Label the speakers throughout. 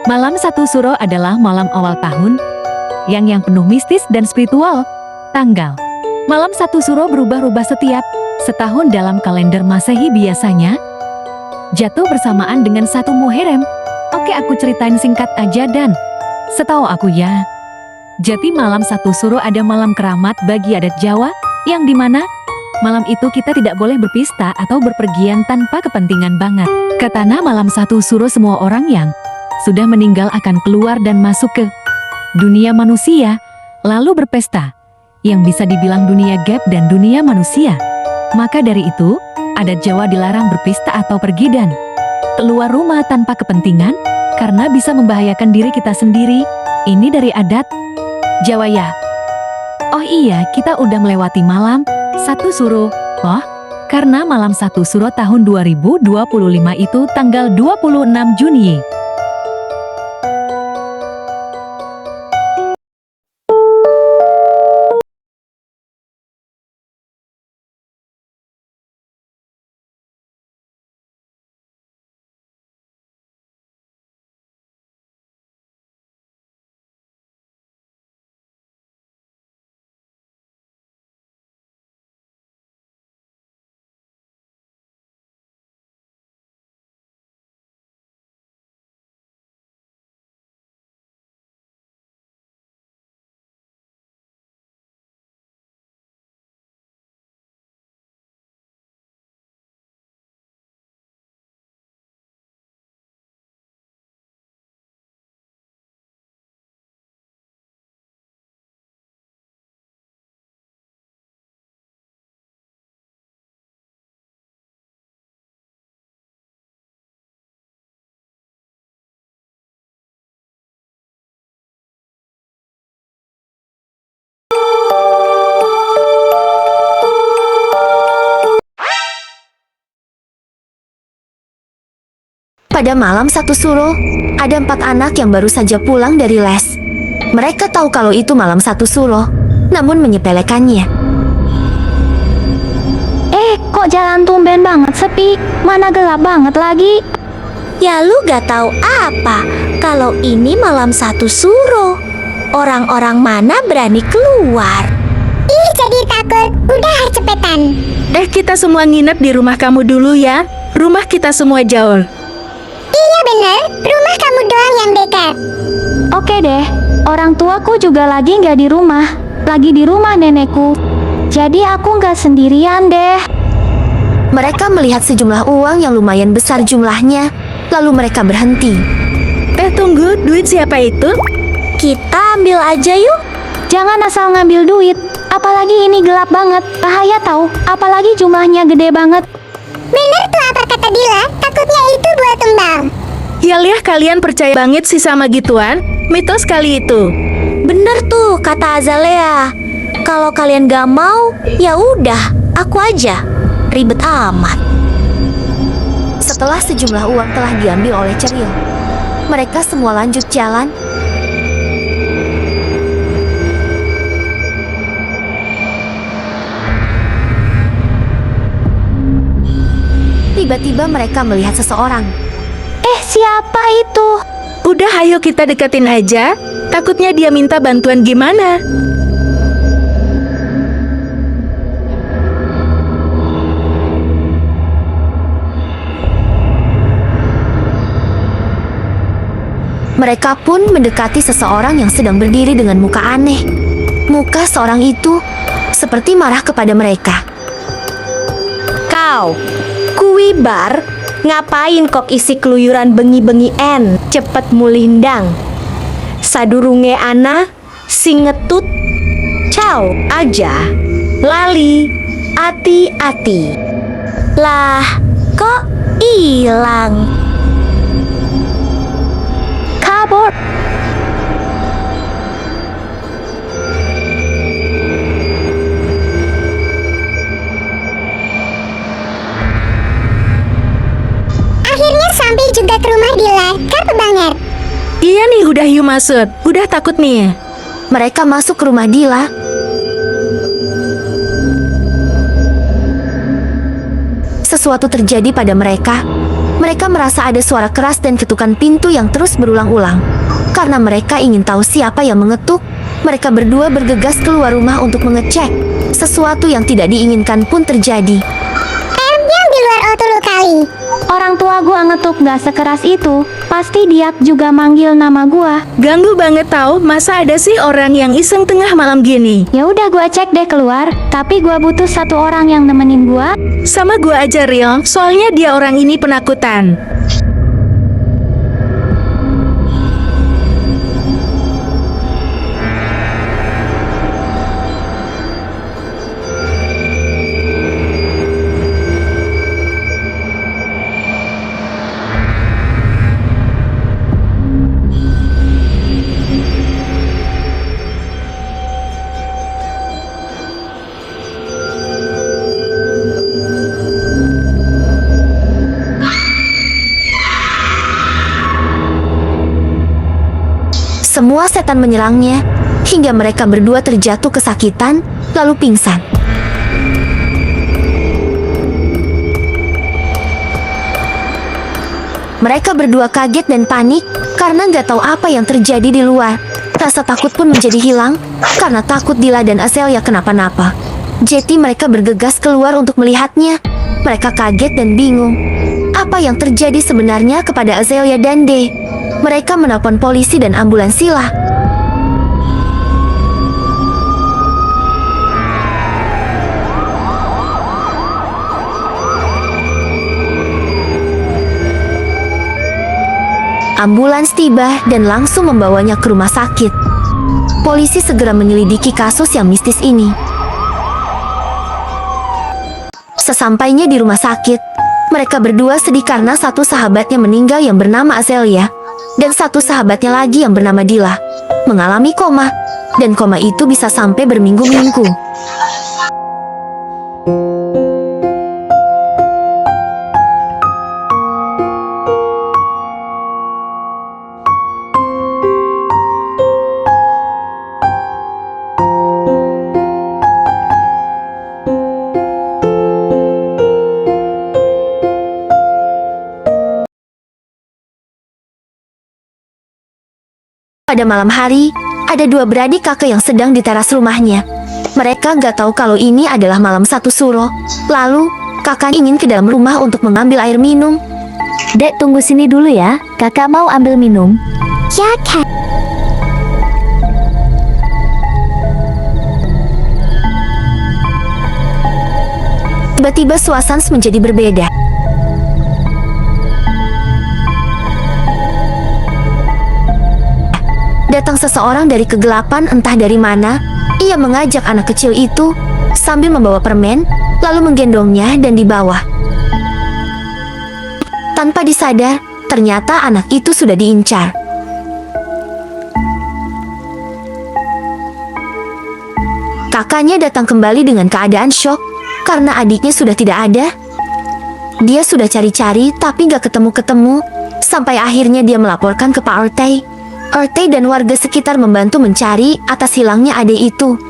Speaker 1: Malam satu suro adalah malam awal tahun yang penuh mistis dan spiritual. Tanggal malam satu suro berubah-ubah setiap setahun dalam kalender Masehi, biasanya jatuh bersamaan dengan 1 Muharram. Oke, aku ceritain singkat aja dan setahu aku ya, jadi malam satu suro ada malam keramat bagi adat Jawa, yang dimana malam itu kita tidak boleh berpesta atau berpergian tanpa kepentingan banget. Katanya malam satu suro semua orang yang sudah meninggal akan keluar dan masuk ke dunia manusia, lalu berpesta, yang bisa dibilang dunia gaib dan dunia manusia. Maka dari itu, adat Jawa dilarang berpesta atau pergi dan keluar rumah tanpa kepentingan, karena bisa membahayakan diri kita sendiri. Ini dari adat Jawa ya. Oh iya, kita udah melewati malam satu suro. Oh, karena malam satu suro tahun 2025 itu tanggal 26 Juni.
Speaker 2: Pada malam satu suro, ada 4 anak yang baru saja pulang dari les. Mereka tahu kalau itu malam satu suro, namun menyepelekannya.
Speaker 3: Kok jalan tumben banget sepi? Mana gelap banget lagi?
Speaker 4: Ya lu gak tahu apa kalau ini malam satu suro. Orang-orang mana berani keluar?
Speaker 5: Ih, jadi takut. Udah cepetan.
Speaker 6: Kita semua nginep di rumah kamu dulu ya. Rumah kita semua jauh.
Speaker 5: Iya bener, rumah kamu doang yang dekat.
Speaker 3: Oke deh, orang tuaku juga lagi nggak di rumah. Lagi di rumah nenekku. Jadi aku nggak sendirian deh.
Speaker 2: Mereka melihat sejumlah uang yang lumayan besar jumlahnya, lalu mereka berhenti.
Speaker 6: Tunggu, duit siapa itu?
Speaker 4: Kita ambil aja yuk.
Speaker 3: Jangan asal ngambil duit. Apalagi ini gelap banget. Bahaya tahu. Apalagi jumlahnya gede banget.
Speaker 5: Bener tuh apa kata Dila, takutnya itu buat tumbang.
Speaker 6: Ya kalian percaya banget sih sama gituan? Mitos kali itu.
Speaker 4: Bener tuh kata Azalea. Kalau kalian gak mau, ya udah, aku aja. Ribet amat.
Speaker 2: Setelah sejumlah uang telah diambil oleh Ceril, mereka semua lanjut jalan. Tiba-tiba mereka melihat seseorang.
Speaker 3: Siapa itu?
Speaker 6: Udah, ayo kita deketin aja. Takutnya dia minta bantuan gimana?
Speaker 2: Mereka pun mendekati seseorang yang sedang berdiri dengan muka aneh. Muka seorang itu seperti marah kepada mereka.
Speaker 4: Kau, kui bar, ngapain kok isi keluyuran bengi-bengi en? Cepet mulindang. Sadurunge ana, sing ngetut, caw aja. Lali, ati-ati. Lah, kok hilang?
Speaker 3: Kabur.
Speaker 5: Akhirnya sampai juga ke rumah Dila, kapal banget.
Speaker 6: Iya nih, udah yuk masuk. Udah takut nih.
Speaker 2: Mereka masuk ke rumah Dila. Sesuatu terjadi pada mereka. Mereka merasa ada suara keras dan ketukan pintu yang terus berulang-ulang. Karena mereka ingin tahu siapa yang mengetuk, mereka berdua bergegas keluar rumah untuk mengecek. Sesuatu yang tidak diinginkan pun terjadi.
Speaker 5: Yang di luar Otulu kali.
Speaker 3: Orang tua gua ngetuk gak sekeras itu. Pasti dia juga manggil nama gua.
Speaker 6: Ganggu banget tahu, masa ada sih orang yang iseng tengah malam gini?
Speaker 3: Ya udah gua cek deh keluar, tapi gua butuh satu orang yang nemenin gua.
Speaker 6: Sama gua aja Rio, soalnya dia orang ini penakutan.
Speaker 2: Semua setan menyerangnya, hingga mereka berdua terjatuh kesakitan, lalu pingsan. Mereka berdua kaget dan panik, karena nggak tahu apa yang terjadi di luar. Rasa takut pun menjadi hilang, karena takut Dila dan Azelia kenapa-napa. Jadi mereka bergegas keluar untuk melihatnya. Mereka kaget dan bingung. Apa yang terjadi sebenarnya kepada Azelia dan D? Mereka menelpon polisi dan ambulans Sila. Ambulans tiba dan langsung membawanya ke rumah sakit. Polisi segera menyelidiki kasus yang mistis ini. Sesampainya di rumah sakit, mereka berdua sedih karena satu sahabatnya meninggal yang bernama Azelia. Dan satu sahabatnya lagi yang bernama Dila mengalami koma, dan koma itu bisa sampai berminggu-minggu. Pada malam hari, ada dua beradik kakak yang sedang di teras rumahnya. Mereka nggak tahu kalau ini adalah malam satu suro. Lalu, kakak ingin ke dalam rumah untuk mengambil air minum.
Speaker 1: Dek, tunggu sini dulu ya. Kakak mau ambil minum.
Speaker 5: Ya, Kak.
Speaker 2: Tiba-tiba suasana menjadi berbeda. Datang seseorang dari kegelapan entah dari mana. Ia mengajak anak kecil itu sambil membawa permen, lalu menggendongnya dan dibawa. Tanpa disadar, ternyata anak itu sudah diincar. Kakaknya datang kembali dengan keadaan syok karena adiknya sudah tidak ada. Dia sudah cari-cari tapi gak ketemu-ketemu, sampai akhirnya dia melaporkan ke Pak Ortei. Ortei dan warga sekitar membantu mencari atas hilangnya adik itu.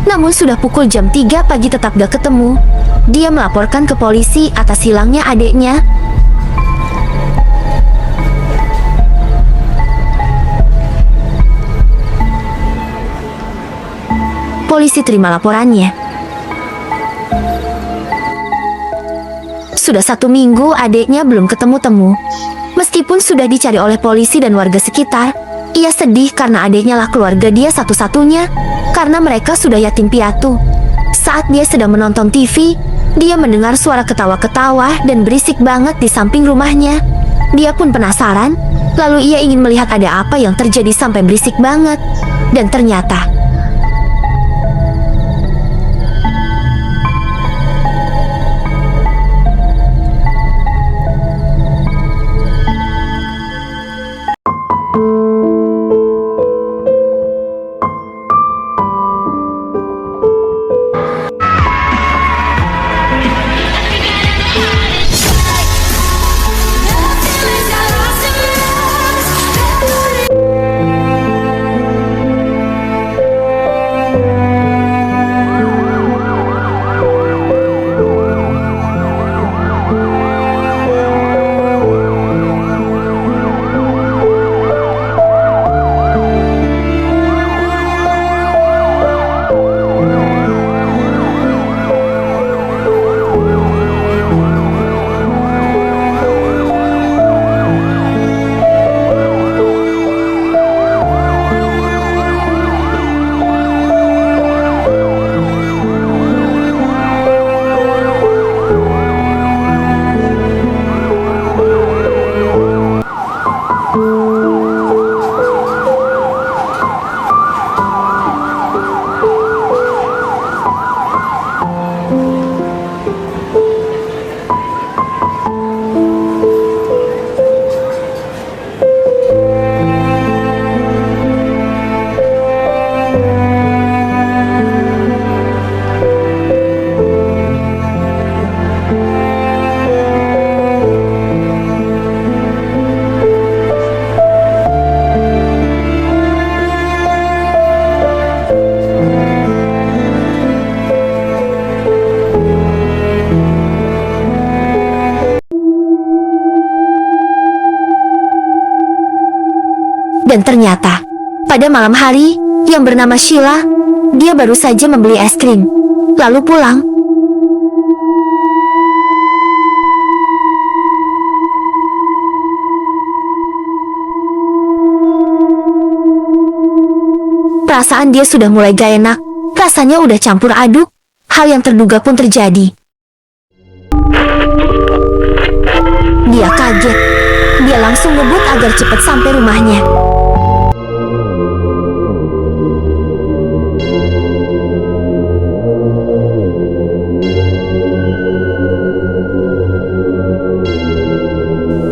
Speaker 2: Namun sudah pukul jam 3 pagi tetap gak ketemu. Dia melaporkan ke polisi atas hilangnya adiknya. Polisi terima laporannya. sudah 1 minggu adiknya belum ketemu-temu. Meskipun sudah dicari oleh polisi dan warga sekitar, ia sedih karena adiknya lah keluarga dia satu-satunya, karena mereka sudah yatim piatu. Saat dia sedang menonton TV, dia mendengar suara ketawa-ketawa dan berisik banget di samping rumahnya. Dia pun penasaran, lalu ia ingin melihat ada apa yang terjadi sampai berisik banget. Dan ternyata, dan ternyata, pada malam hari, yang bernama Sheila, dia baru saja membeli es krim, lalu pulang. Perasaan dia sudah mulai gak enak, rasanya udah campur aduk, hal yang terduga pun terjadi. Dia kaget, dia langsung ngebut agar cepat sampai rumahnya.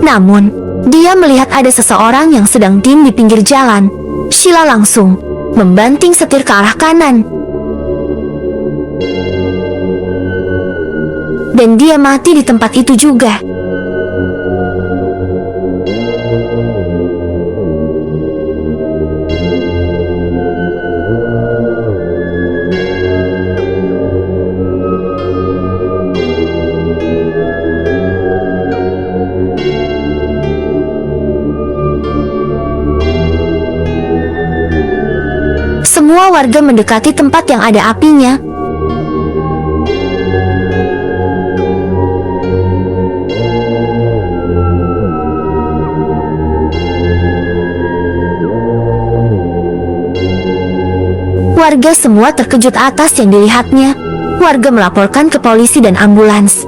Speaker 2: Namun, dia melihat ada seseorang yang sedang diem di pinggir jalan. Sheila langsung membanting setir ke arah kanan. Dan dia mati di tempat itu juga. Semua warga mendekati tempat yang ada apinya. Warga semua terkejut atas yang dilihatnya. Warga melaporkan ke polisi dan ambulans.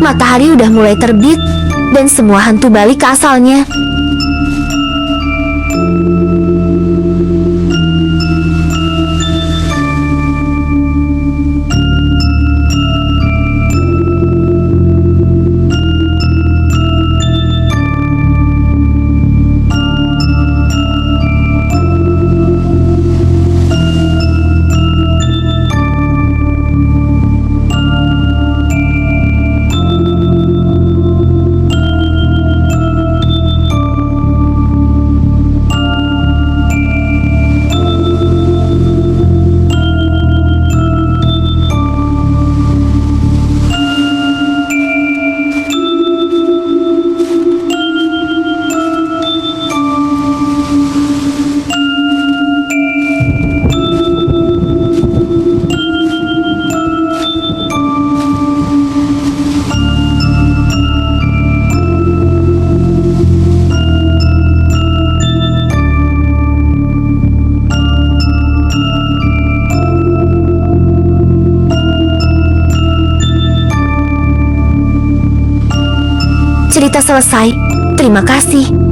Speaker 2: matahari udah mulai terbit dan semua hantu balik ke asalnya. Cerita selesai. Terima kasih.